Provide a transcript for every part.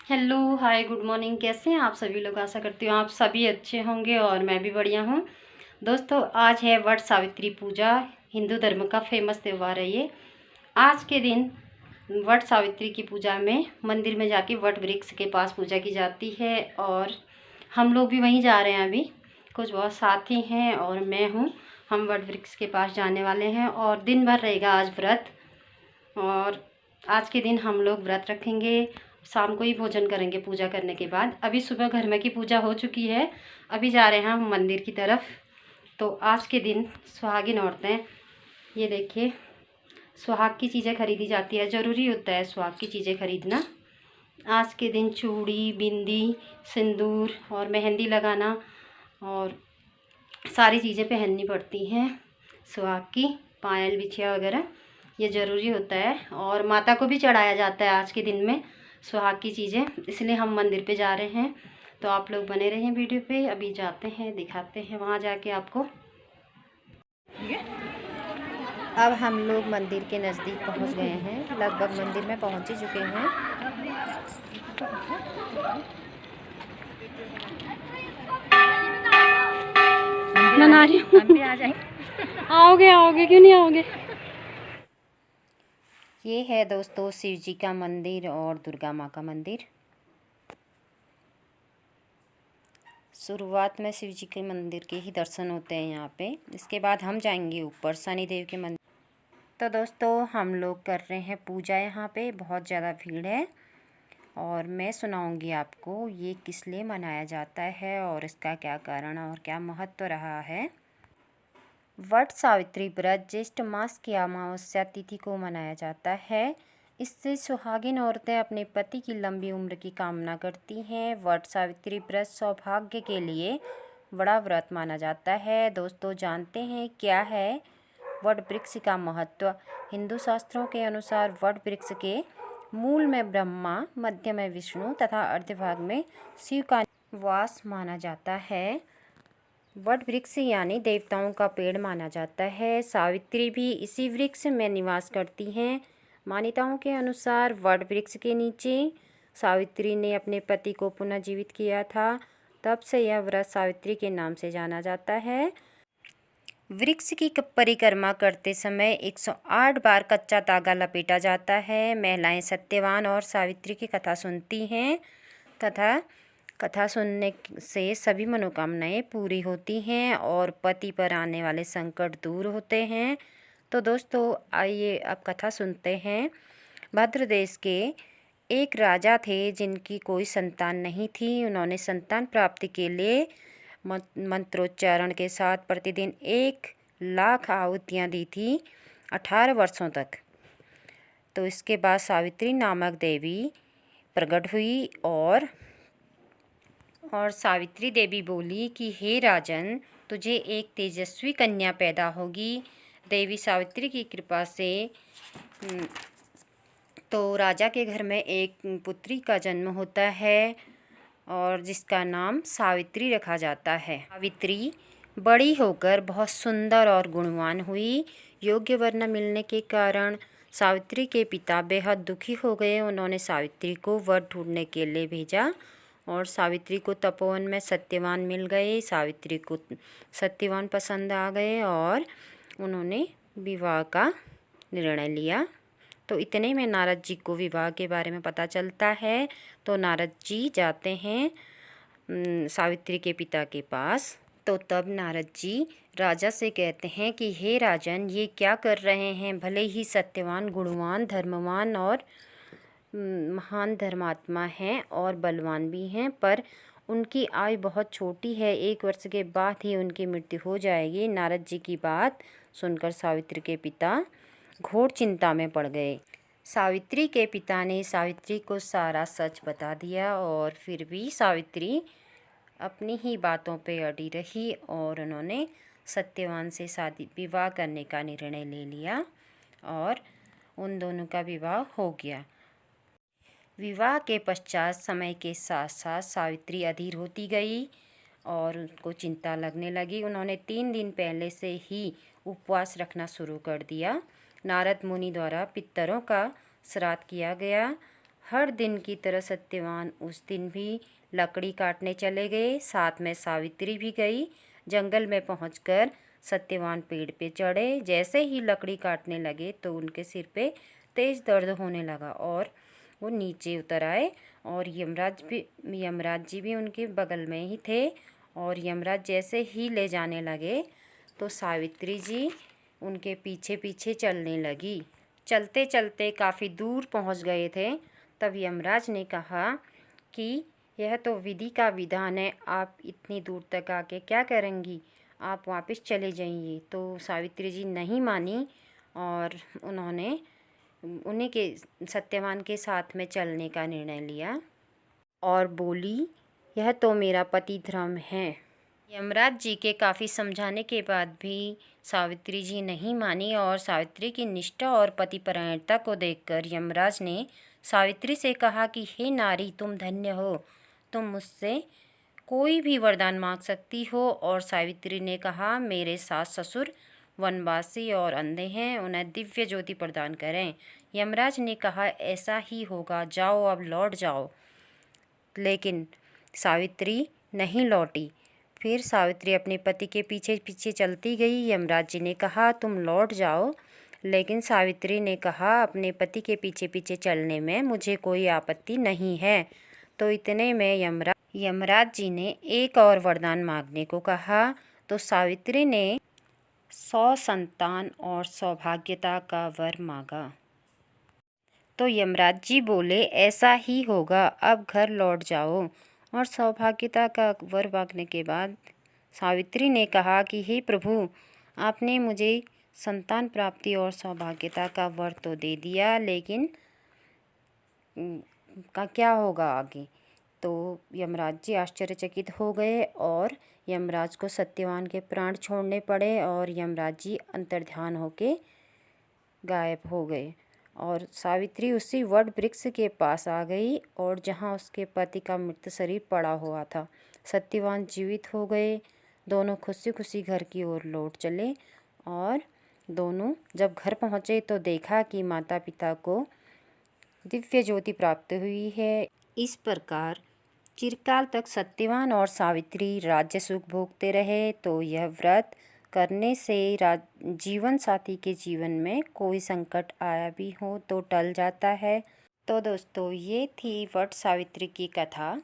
Hello, हाय, good morning. कैसे हैं आप सभी लोग? आशा करती हूँ आप सभी अच्छे होंगे और मैं भी बढ़िया हूँ। दोस्तों, आज है वट सावित्री पूजा। हिंदू धर्म का फेमस त्यौहार है ये। आज के दिन वट सावित्री की पूजा में मंदिर में जाके वट वृक्ष के पास पूजा की जाती है और हम लोग भी वहीं जा रहे हैं अभी। कुछ बहुत साथी हैं और मैं हूँ। हम वट वृक्ष के पास जाने वाले हैं और दिन भर रहेगा आज व्रत। और आज के दिन हम लोग व्रत रखेंगे। शाम को ही भोजन करेंगे पूजा करने के बाद। अभी सुबह घर में की पूजा हो चुकी है। अभी जा रहे हैं हम मंदिर की तरफ। तो आज के दिन सुहागिन औरतें, ये देखिए, सुहाग की चीज़ें खरीदी जाती है। ज़रूरी होता है सुहाग की चीज़ें खरीदना। आज के दिन चूड़ी, बिंदी, सिंदूर और मेहंदी लगाना और सारी चीज़ें पहननी पड़ती हैं सुहाग की। पायल, बिछिया वगैरह ये ज़रूरी होता है और माता को भी चढ़ाया जाता है आज के दिन में सुहाग की चीज़ें। इसलिए हम मंदिर पे जा रहे हैं। तो आप लोग बने रहें वीडियो पे। अभी जाते हैं, दिखाते हैं वहाँ जाके आपको। अब हम लोग मंदिर के नज़दीक पहुंच गए हैं। लगभग मंदिर में पहुंच ही चुके हैं। मैं ना रही हूँ। हम भी आ जाएं। आओगे आओगे, क्यों नहीं आओगे? ये है दोस्तों शिव जी का मंदिर और दुर्गा माँ का मंदिर। शुरुआत में शिव जी के मंदिर के ही दर्शन होते हैं यहाँ पे। इसके बाद हम जाएंगे ऊपर शनिदेव के मंदिर। तो दोस्तों, हम लोग कर रहे हैं पूजा। यहाँ पे बहुत ज़्यादा भीड़ है और मैं सुनाऊंगी आपको ये किस लिए मनाया जाता है और इसका क्या कारण और क्या महत्व रहा है। वट सावित्री व्रत ज्येष्ठ मास की अमावस्या तिथि को मनाया जाता है। इससे सुहागिन औरतें अपने पति की लंबी उम्र की कामना करती हैं। वट सावित्री व्रत सौभाग्य के लिए बड़ा व्रत माना जाता है। दोस्तों, जानते हैं क्या है वट वृक्ष का महत्व? हिंदू शास्त्रों के अनुसार वट वृक्ष के मूल में ब्रह्मा, मध्य में विष्णु तथा अर्धभाग में शिव का वास माना जाता है। वट वृक्ष यानी देवताओं का पेड़ माना जाता है। सावित्री भी इसी वृक्ष में निवास करती हैं। मान्यताओं के अनुसार वट वृक्ष के नीचे सावित्री ने अपने पति को पुनः जीवित किया था। तब से यह व्रत सावित्री के नाम से जाना जाता है। वृक्ष की परिक्रमा करते समय 108 बार कच्चा धागा लपेटा जाता है। महिलाएं सत्यवान और सावित्री की कथा सुनती हैं तथा कथा सुनने से सभी मनोकामनाएं पूरी होती हैं और पति पर आने वाले संकट दूर होते हैं। तो दोस्तों, आइए अब कथा सुनते हैं। भद्र देश के एक राजा थे जिनकी कोई संतान नहीं थी। उन्होंने संतान प्राप्ति के लिए मंत्रोच्चारण के साथ प्रतिदिन 1,00,000 आहुतियाँ दी थी 18 वर्षों तक। तो इसके बाद सावित्री नामक देवी प्रकट हुई और सावित्री देवी बोली कि हे राजन, तुझे एक तेजस्वी कन्या पैदा होगी। देवी सावित्री की कृपा से तो राजा के घर में एक पुत्री का जन्म होता है और जिसका नाम सावित्री रखा जाता है। सावित्री बड़ी होकर बहुत सुंदर और गुणवान हुई। योग्य वर न मिलने के कारण सावित्री के पिता बेहद दुखी हो गए। उन्होंने सावित्री को वर ढूंढने के लिए भेजा और सावित्री को तपोवन में सत्यवान मिल गए। सावित्री को सत्यवान पसंद आ गए और उन्होंने विवाह का निर्णय लिया। तो इतने में नारद जी को विवाह के बारे में पता चलता है। तो नारद जी जाते हैं सावित्री के पिता के पास। तो तब नारद जी राजा से कहते हैं कि हे राजन, ये क्या कर रहे हैं? भले ही सत्यवान, गुणवान, धर्मवान और महान धर्मात्मा हैं और बलवान भी हैं, पर उनकी आयु बहुत छोटी है। 1 वर्ष के बाद ही उनकी मृत्यु हो जाएगी। नारद जी की बात सुनकर सावित्री के पिता घोर चिंता में पड़ गए। सावित्री के पिता ने सावित्री को सारा सच बता दिया और फिर भी सावित्री अपनी ही बातों पे अड़ी रही और उन्होंने सत्यवान से शादी विवाह करने का निर्णय ले लिया और उन दोनों का विवाह हो गया। विवाह के पश्चात समय के साथ साथ सावित्री अधीर होती गई और उनको चिंता लगने लगी। उन्होंने 3 दिन पहले से ही उपवास रखना शुरू कर दिया। नारद मुनि द्वारा पितरों का श्राद्ध किया गया। हर दिन की तरह सत्यवान उस दिन भी लकड़ी काटने चले गए। साथ में सावित्री भी गई। जंगल में पहुंचकर सत्यवान पेड़ पे चढ़े। जैसे ही लकड़ी काटने लगे तो उनके सिर पे तेज़ दर्द होने लगा और वो नीचे उतर आए। और यमराज जी भी उनके बगल में ही थे। और यमराज जैसे ही ले जाने लगे तो सावित्री जी उनके पीछे पीछे चलने लगी। चलते चलते काफ़ी दूर पहुंच गए थे। तब यमराज ने कहा कि यह तो विधि का विधान है, आप इतनी दूर तक आके क्या करेंगी, आप वापस चले जाइए। तो सावित्री जी नहीं मानी और उन्होंने उन्हीं के सत्यवान के साथ में चलने का निर्णय लिया और बोली, यह तो मेरा पति धर्म है। यमराज जी के काफ़ी समझाने के बाद भी सावित्री जी नहीं मानी और सावित्री की निष्ठा और पतिपरायणता को देखकर यमराज ने सावित्री से कहा कि हे नारी, तुम धन्य हो, तुम मुझसे कोई भी वरदान मांग सकती हो। और सावित्री ने कहा, मेरे सास ससुर वनवासी और अंधे हैं, उन्हें दिव्य ज्योति प्रदान करें। यमराज ने कहा, ऐसा ही होगा, जाओ अब लौट जाओ। लेकिन सावित्री नहीं लौटी। फिर सावित्री अपने पति के पीछे पीछे चलती गई। यमराज जी ने कहा, तुम लौट जाओ। लेकिन सावित्री ने कहा, अपने पति के पीछे पीछे चलने में मुझे कोई आपत्ति नहीं है। तो इतने में यमराज जी ने एक और वरदान मांगने को कहा। तो सावित्री ने 100 संतान और सौभाग्यता का वर मांगा। तो यमराज जी बोले, ऐसा ही होगा, अब घर लौट जाओ। और सौभाग्यता का वर मांगने के बाद सावित्री ने कहा कि हे प्रभु, आपने मुझे संतान प्राप्ति और सौभाग्यता का वर तो दे दिया, लेकिन का क्या होगा आगे। तो यमराज जी आश्चर्यचकित हो गए और यमराज को सत्यवान के प्राण छोड़ने पड़े और यमराज जी अंतर्ध्यान होके गायब हो गए। और सावित्री उसी वट वृक्ष के पास आ गई और जहाँ उसके पति का मृत शरीर पड़ा हुआ था। सत्यवान जीवित हो गए। दोनों खुशी खुशी घर की ओर लौट चले और दोनों जब घर पहुँचे तो देखा कि माता पिता को दिव्य ज्योति प्राप्त हुई है। इस प्रकार चिरकाल तक सत्यवान और सावित्री राज्य सुख भोगते रहे। तो यह व्रत करने से जीवन साथी के जीवन में कोई संकट आया भी हो तो टल जाता है। तो दोस्तों, ये थी वट सावित्री की कथा।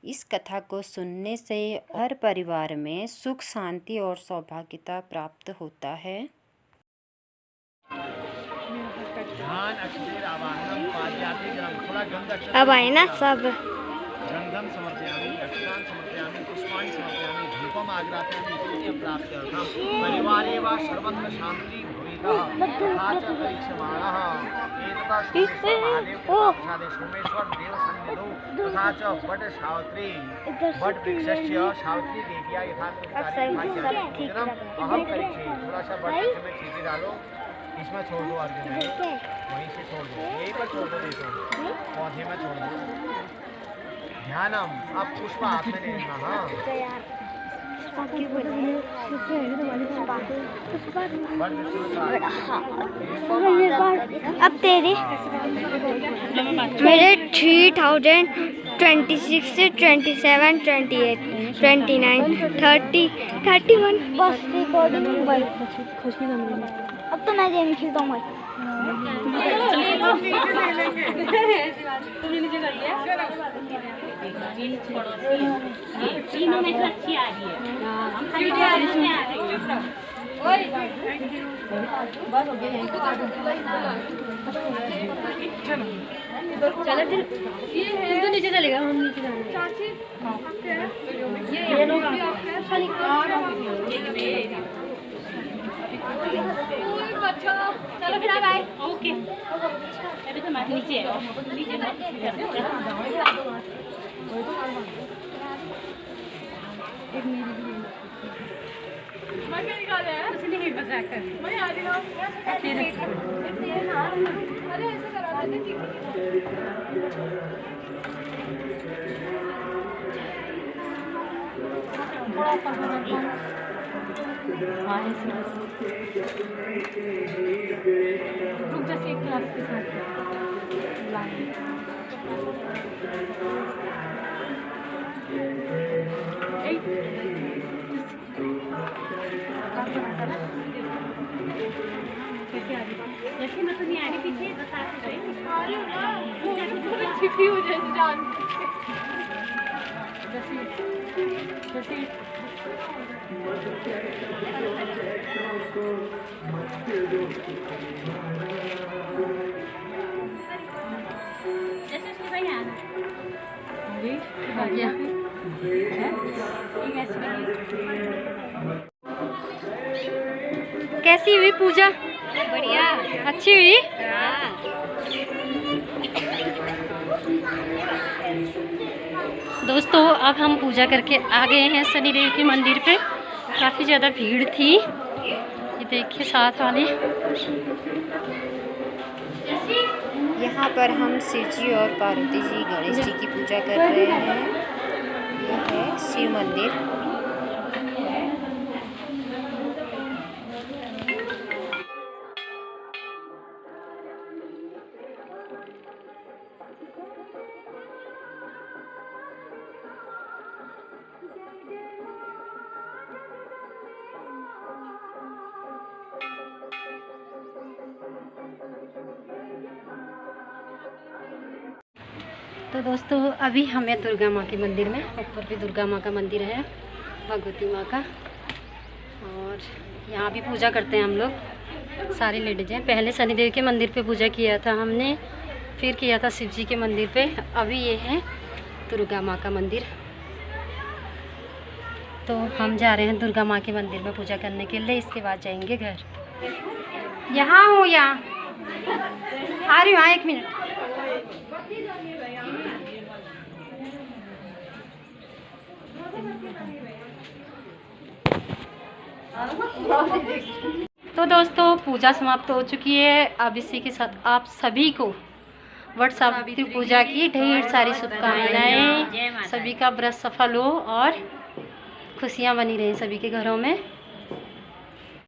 इस कथा को सुनने से हर परिवार में सुख शांति और सौभाग्यता प्राप्त होता है। अब आए ना सब। गंधम समर्पयामि, अक्षतान् समर्पयामि, पुष्पाणि समर्पयामि, धूपम् आग्रापयामि, इति प्राप्त्यर्थं परिवारे वा सर्वत्र शान्तिः भवेत् तथा च परीक्ष्यमाणः। एतदा सोमेश्वर महादेव कृपाप्रसादे सोमेश्वर देव सन्निधौ तथा च वट सावित्री वट वृक्षस्य सावित्री देव्या यथार्थकार्यं अहम करिष्ये। थोड़ा सा वट वृक्ष में चीज़ें डालो, इसमें छोड़ दो, अर्जुन वहीं से छोड़ दो, यहीं पर छोड़ दो, देखो पौधे में छोड़ दो। ध्यानम, अब पुष्प हाथ में लेना। हाँ, अब तेरे मेरे 3026 से 27 28 29 30 31 बस रिकॉर्डिंग भाई। अब तो मैं गेम खेलता हूँ भाई। तीनों में से अच्छी आ रही है। हम खाली आ रही चलो फिर ये तो नीचे चलेगा, हम नीचे जाएंगे। ये लोग चलो फिर आप आए। ओके, अभी तो मैं नीचे है। जैसे मैं तो नहीं आ रही पीछे बताते छिपी हो जैसे जान जैसे उसके भाई आना कैसी हुई पूजा? बढ़िया, अच्छी हुई। दोस्तों अब हम पूजा करके आ गए हैं शनिदेव के मंदिर पे। काफ़ी ज़्यादा भीड़ थी, ये देखिए साथ वाले। यहाँ पर हम शिव जी और पार्वती जी गणेश जी की पूजा कर रहे हैं। यह है शिव मंदिर। तो दोस्तों अभी हमें दुर्गा माँ के मंदिर में, ऊपर भी दुर्गा माँ का मंदिर है, भगवती माँ का, और यहाँ भी पूजा करते हैं हम लोग सारी लेडीज़ हैं। पहले शनिदेव के मंदिर पे पूजा किया था हमने, फिर किया था शिव जी के मंदिर पे, अभी ये है दुर्गा माँ का मंदिर। तो हम जा रहे हैं दुर्गा माँ के मंदिर में पूजा करने के लिए, इसके बाद जाएंगे घर। यहाँ हूँ, यहाँ आ रही हूँ, 1 मिनट। तो दोस्तों पूजा समाप्त हो चुकी है। अब इसी के साथ आप सभी को वट सावित्री पूजा की ढेर सारी शुभकामनाएं। सभी का व्रत सफल हो और खुशियां बनी रहें सभी के घरों में।